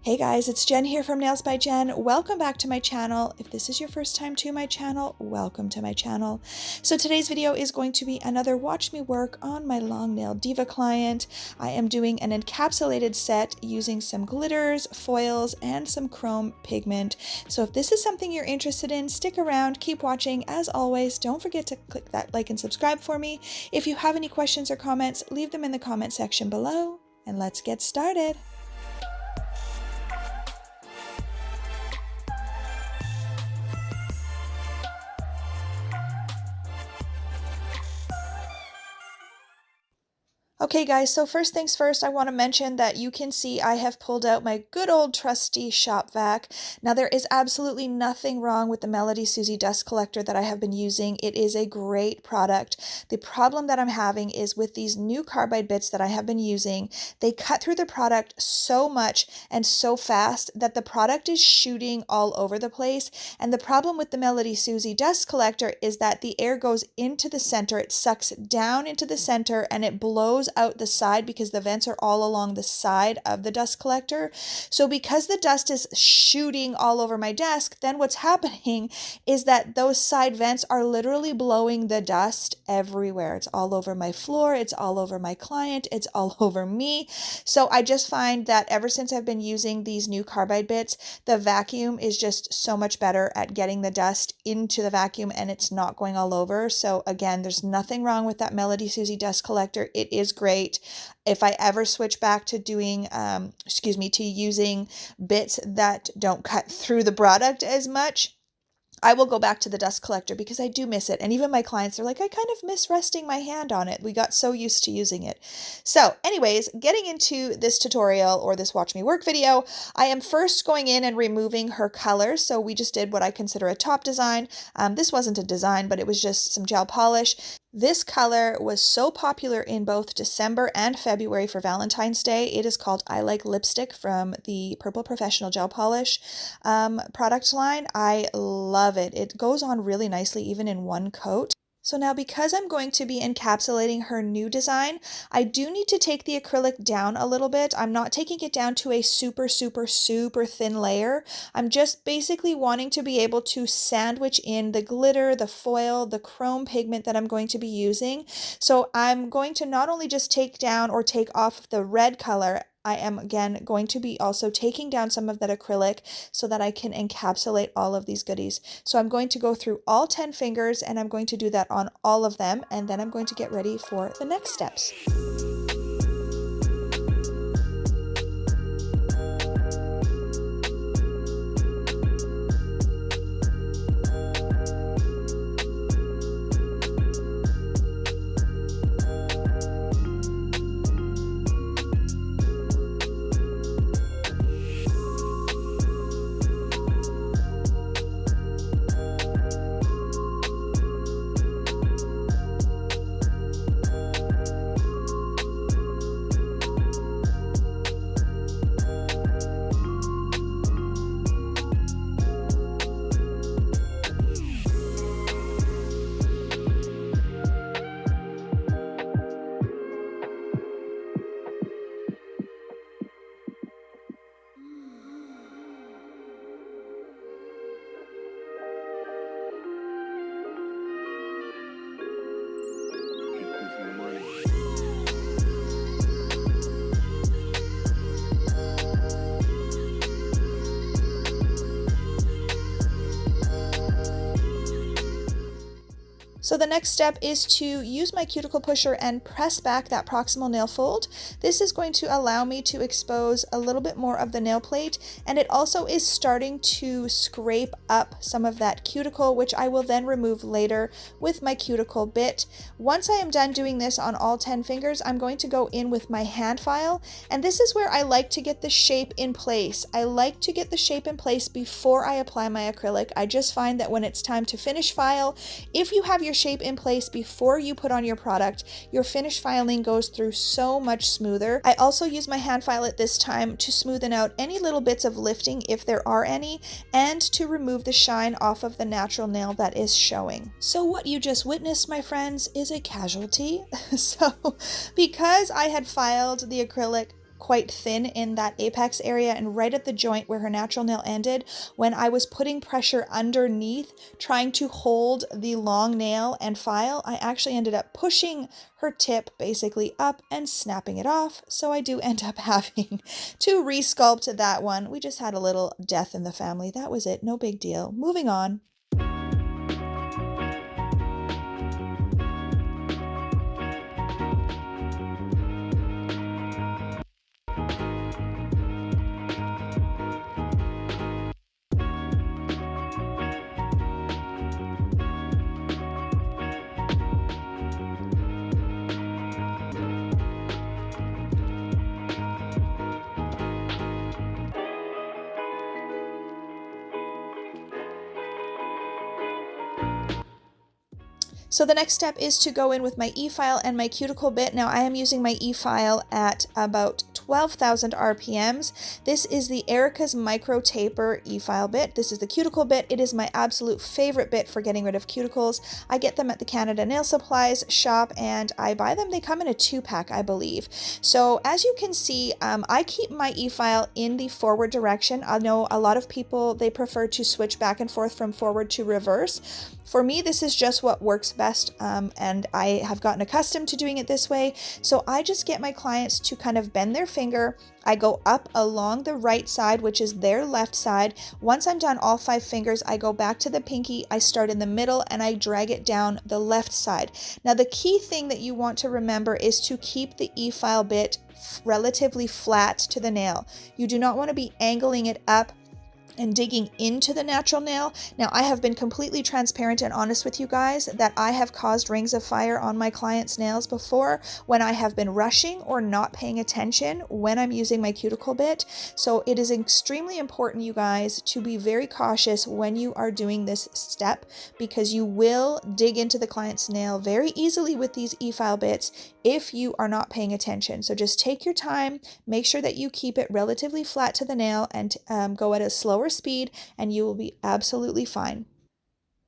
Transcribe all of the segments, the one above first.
Hey guys, it's Jen here from Nails by Jen. Welcome back to my channel. If this is your first time to my channel, welcome to my channel. So today's video is going to be another watch me work on my long nail diva client. I am doing an encapsulated set using some glitters, foils, and some chrome pigment. So if this is something you're interested in, stick around, keep watching. As always, don't forget to click that like and subscribe for me. If you have any questions or comments, leave them in the comment section below, and let's get started. Okay guys, so first things first, I want to mention that you can see I have pulled out my good old trusty shop vac. Now there is absolutely nothing wrong with the MELODYSUSIE dust collector that I have been using. It is a great product. The problem that I'm having is with these new carbide bits that I have been using, they cut through the product so much and so fast that the product is shooting all over the place. And the problem with the MELODYSUSIE dust collector is that the air goes into the center, it sucks down into the center, and it blows out the side because the vents are all along the side of the dust collector. So because the dust is shooting all over my desk, then what's happening is that those side vents are literally blowing the dust everywhere. It's all over my floor, it's all over my client, it's all over me. So I just find that ever since I've been using these new carbide bits, the vacuum is just so much better at getting the dust into the vacuum and it's not going all over. So again, there's nothing wrong with that MELODYSUSIE dust collector. It is great. If I ever switch back to doing, to using bits that don't cut through the product as much, I will go back to the dust collector because I do miss it. And even my clients are like, I kind of miss resting my hand on it. We got so used to using it. So anyways, getting into this tutorial or this watch me work video, I am first going in and removing her colors. So we just did what I consider a top design. This wasn't a design, but it was just some gel polish. This color was so popular in both December and February for Valentine's Day. It is called I Like Lipstick from the Purple Professional Gel Polish product line. I love it. It goes on really nicely even in one coat. So now because I'm going to be encapsulating her new design, I do need to take the acrylic down a little bit. I'm not taking it down to a super thin layer. I'm just basically wanting to be able to sandwich in the glitter, the foil, the chrome pigment that I'm going to be using. So I'm going to not only just take down or take off the red color, I am again going to be also taking down some of that acrylic so that I can encapsulate all of these goodies. So I'm going to go through all 10 fingers and I'm going to do that on all of them, and then I'm going to get ready for the next steps. So the next step is to use my cuticle pusher and press back that proximal nail fold. This is going to allow me to expose a little bit more of the nail plate, and it also is starting to scrape up some of that cuticle, which I will then remove later with my cuticle bit. Once I am done doing this on all 10 fingers, I'm going to go in with my hand file, and this is where I like to get the shape in place. I like to get the shape in place before I apply my acrylic. I just find that when it's time to finish file, if you have your shape in place before you put on your product, your finish filing goes through so much smoother. I also use my hand file at this time to smoothen out any little bits of lifting if there are any, and to remove the shine off of the natural nail that is showing. So what you just witnessed, my friends, is a casualty. So because I had filed the acrylic quite thin in that apex area and right at the joint where her natural nail ended, when I was putting pressure underneath, trying to hold the long nail and file, I actually ended up pushing her tip basically up and snapping it off. So I do end up having to resculpt that one. We just had a little death in the family. That was it. No big deal. Moving on. So the next step is to go in with my EFILE and my cuticle bit. Now I am using my EFILE at about 12,000 RPMs. This is the Erica's Micro Taper EFILE bit. This is the cuticle bit. It is my absolute favorite bit for getting rid of cuticles. I get them at the Canada Nail Supplies shop and I buy them. They come in a 2-pack, I believe. So as you can see, I keep my EFILE in the forward direction. I know a lot of people, they prefer to switch back and forth from forward to reverse. For me, this is just what works best, and I have gotten accustomed to doing it this way. So I just get my clients to kind of bend their finger. I go up along the right side, which is their left side. Once I'm done all 5 fingers, I go back to the pinky, I start in the middle, and I drag it down the left side. Now, the key thing that you want to remember is to keep the EFILE bit relatively flat to the nail. You do not want to be angling it up and digging into the natural nail. Now, I have been completely transparent and honest with you guys that I have caused rings of fire on my clients' nails before when I have been rushing or not paying attention when I'm using my cuticle bit. So it is extremely important, you guys, to be very cautious when you are doing this step, because you will dig into the client's nail very easily with these EFILE bits if you are not paying attention. So just take your time, make sure that you keep it relatively flat to the nail, and go at a slower speed, and you will be absolutely fine.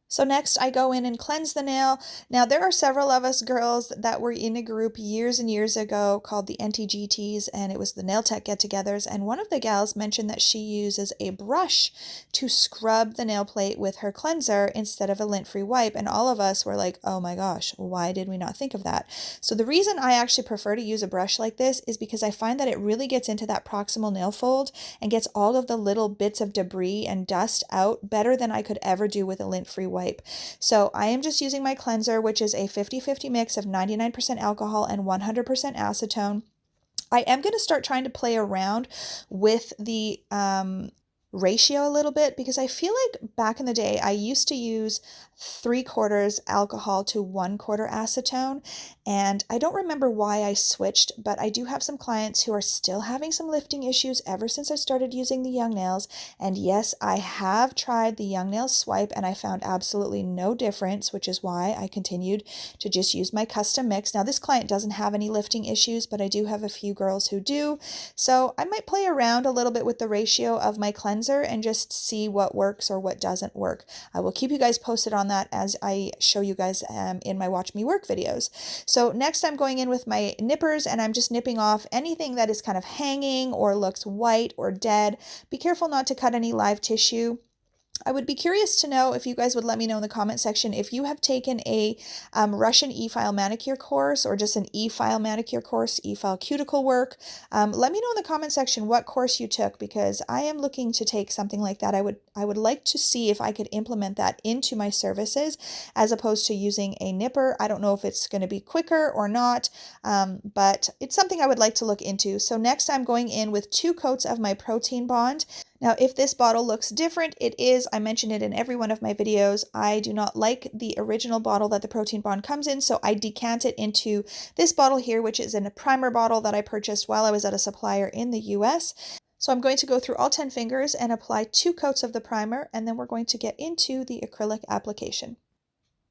So next I go in and cleanse the nail. Now there are several of us girls that were in a group years and years ago called the NTGTs, and it was the nail tech get-togethers, and one of the gals mentioned that she uses a brush to scrub the nail plate with her cleanser instead of a lint-free wipe, and all of us were like, oh my gosh, why did we not think of that? So the reason I actually prefer to use a brush like this is because I find that it really gets into that proximal nail fold and gets all of the little bits of debris and dust out better than I could ever do with a lint-free wipe. So I am just using my cleanser, which is a 50-50 mix of 99% alcohol and 100% acetone. I am going to start trying to play around with the ratio a little bit, because I feel like back in the day I used to use 3/4 alcohol to 1/4 acetone, and I don't remember why I switched, but I do have some clients who are still having some lifting issues ever since I started using the Young Nails. And yes, I have tried the Young Nails swipe and I found absolutely no difference, which is why I continued to just use my custom mix. Now this client doesn't have any lifting issues, but I do have a few girls who do, so I might play around a little bit with the ratio of my cleanser and just see what works or what doesn't work. I will keep you guys posted on that as I show you guys in my Watch Me Work videos. So next I'm going in with my nippers and I'm just nipping off anything that is kind of hanging or looks white or dead. Be careful not to cut any live tissue. I would be curious to know if you guys would let me know in the comment section if you have taken a Russian EFILE manicure course or just an EFILE manicure course, EFILE cuticle work. Let me know in the comment section what course you took, because I am looking to take something like that. I would like to see if I could implement that into my services as opposed to using a nipper. I don't know if it's going to be quicker or not, but it's something I would like to look into. So next I'm going in with 2 coats of my protein bond. Now, if this bottle looks different, it is. I mention it in every one of my videos. I do not like the original bottle that the protein bond comes in, so I decant it into this bottle here, which is in a primer bottle that I purchased while I was at a supplier in the US. So I'm going to go through all 10 fingers and apply 2 coats of the primer, and then we're going to get into the acrylic application.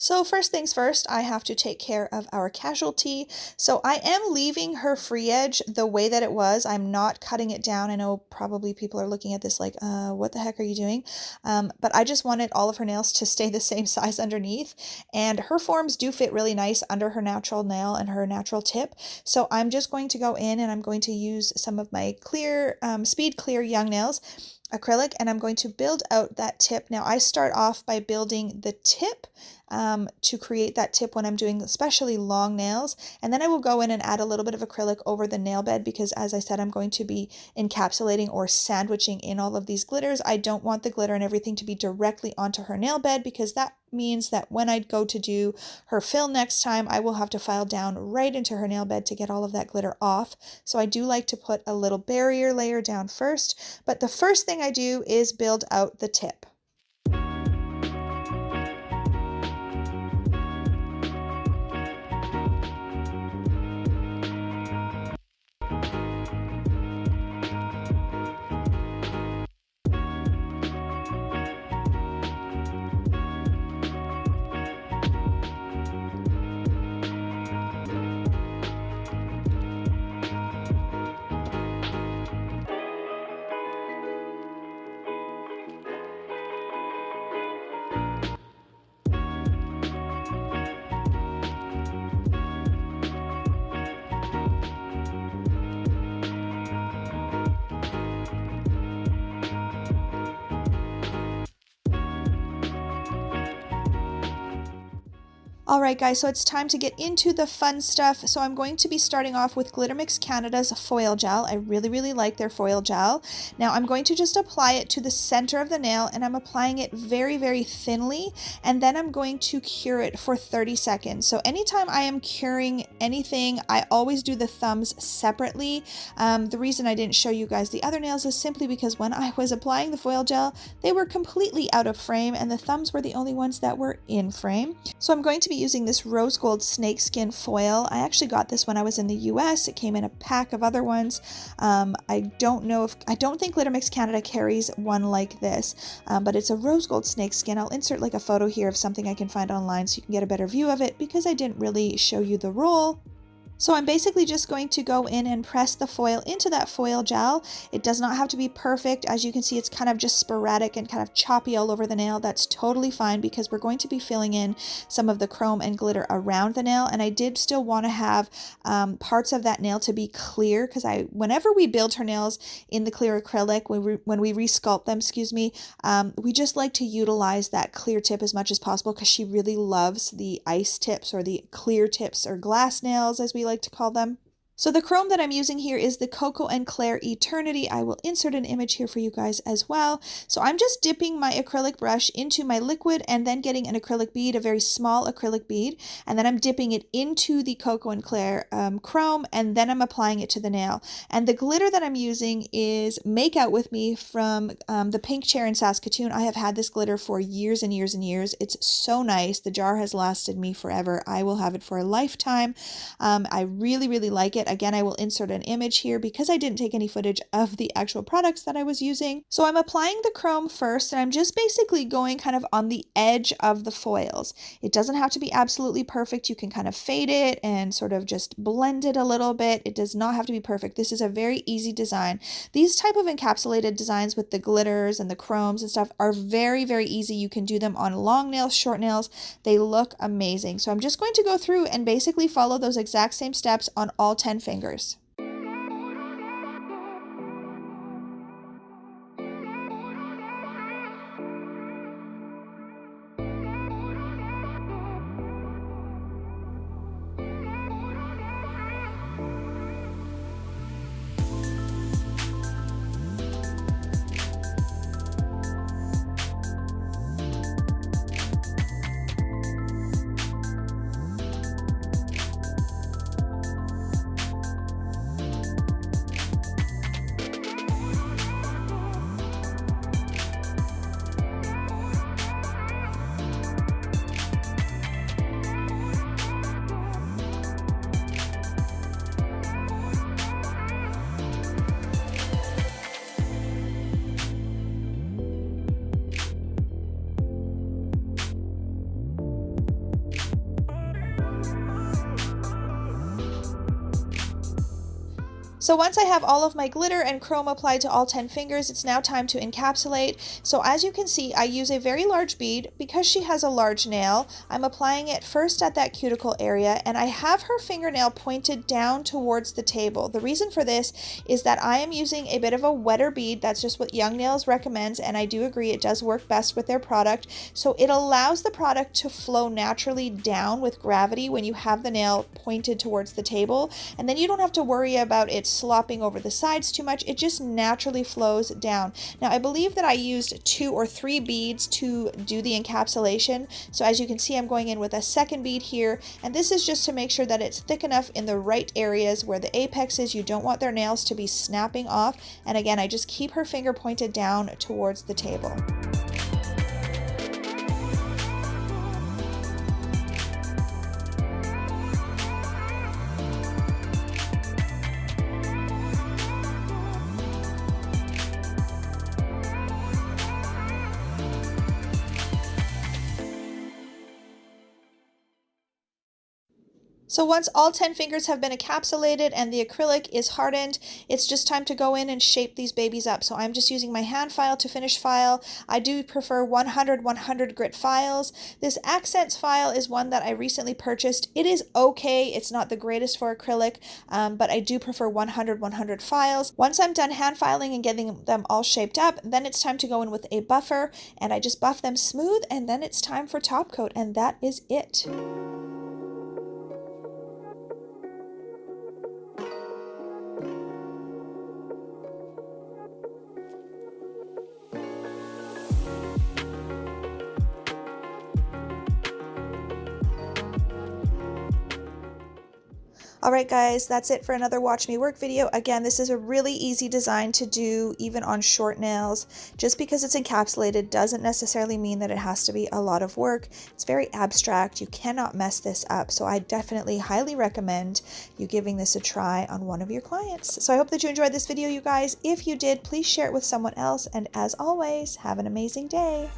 So first things first, I have to take care of our casualty. So I am leaving her free edge the way that it was. I'm not cutting it down. I know probably people are looking at this like, what the heck are you doing? But I just wanted all of her nails to stay the same size underneath. And her forms do fit really nice under her natural nail and her natural tip. So I'm just going to go in and I'm going to use some of my clear, Speed Clear Young Nails acrylic, and I'm going to build out that tip. Now I start off by building the tip to create that tip when I'm doing especially long nails, and then I will go in and add a little bit of acrylic over the nail bed because, as I said, I'm going to be encapsulating or sandwiching in all of these glitters. I don't want the glitter and everything to be directly onto her nail bed because that means that when I go to do her fill next time, I will have to file down right into her nail bed to get all of that glitter off. So I do like to put a little barrier layer down first, but the first thing I do is build out the tip. Alright guys, so it's time to get into the fun stuff. So I'm going to be starting off with Glitter Mix Canada's foil gel. I really like their foil gel. Now I'm going to just apply it to the center of the nail, and I'm applying it very thinly, and then I'm going to cure it for 30 seconds. So anytime I am curing anything, I always do the thumbs separately. The reason I didn't show you guys the other nails is simply because when I was applying the foil gel, they were completely out of frame and the thumbs were the only ones that were in frame. So I'm going to be using this rose gold snakeskin foil. I actually got this when I was in the US. It came in a pack of other ones. I don't think Glitter Mix Canada carries one like this, but it's a rose gold snakeskin. I'll insert like a photo here of something I can find online so you can get a better view of it because I didn't really show you the roll. So I'm basically just going to go in and press the foil into that foil gel. It does not have to be perfect. As you can see, it's kind of just sporadic and kind of choppy all over the nail. That's totally fine because we're going to be filling in some of the chrome and glitter around the nail. And I did still want to have parts of that nail to be clear because whenever we build her nails in the clear acrylic, when we resculpt them, we just like to utilize that clear tip as much as possible because she really loves the ice tips or the clear tips or glass nails as we like to call them. So the chrome that I'm using here is the Coco and Claire Eternity. I will insert an image here for you guys as well. So I'm just dipping my acrylic brush into my liquid and then getting an acrylic bead, a very small acrylic bead, and then I'm dipping it into the Coco and Claire chrome, and then I'm applying it to the nail. And the glitter that I'm using is Make Out With Me from the Pink Chair in Saskatoon. I have had this glitter for years and years and years. It's so nice. The jar has lasted me forever. I will have it for a lifetime. I really like it. Again, I will insert an image here because I didn't take any footage of the actual products that I was using. So I'm applying the chrome first, and I'm just basically going kind of on the edge of the foils. It doesn't have to be absolutely perfect. You can kind of fade it and sort of just blend it a little bit. It does not have to be perfect. This is a very easy design. These type of encapsulated designs with the glitters and the chromes and stuff are very easy. You can do them on long nails, short nails. They look amazing. So I'm just going to go through and basically follow those exact same steps on all 10 fingers. So once I have all of my glitter and chrome applied to all 10 fingers, it's now time to encapsulate. So as you can see, I use a very large bead. Because she has a large nail, I'm applying it first at that cuticle area, and I have her fingernail pointed down towards the table. The reason for this is that I am using a bit of a wetter bead. That's just what Young Nails recommends, and I do agree it does work best with their product. So it allows the product to flow naturally down with gravity when you have the nail pointed towards the table, and then you don't have to worry about it slopping over the sides too much. It just naturally flows down. Now I believe that I used 2 or 3 beads to do the encapsulation, so as you can see I'm going in with a second bead here, and this is just to make sure that it's thick enough in the right areas where the apex is. You don't want their nails to be snapping off, and again I just keep her finger pointed down towards the table. So once all 10 fingers have been encapsulated and the acrylic is hardened, it's just time to go in and shape these babies up. So I'm just using my hand file to finish file. I do prefer 100 grit files. This Accents file is one that I recently purchased. It is okay. It's not the greatest for acrylic, but I do prefer 100 files. Once I'm done hand filing and getting them all shaped up, then it's time to go in with a buffer, and I just buff them smooth, and then it's time for top coat, and that is it. Alright guys, that's it for another Watch Me Work video. Again, this is a really easy design to do even on short nails. Just because it's encapsulated doesn't necessarily mean that it has to be a lot of work. It's very abstract. You cannot mess this up. So I definitely highly recommend you giving this a try on one of your clients. So I hope that you enjoyed this video, you guys. If you did, please share it with someone else. And as always, have an amazing day.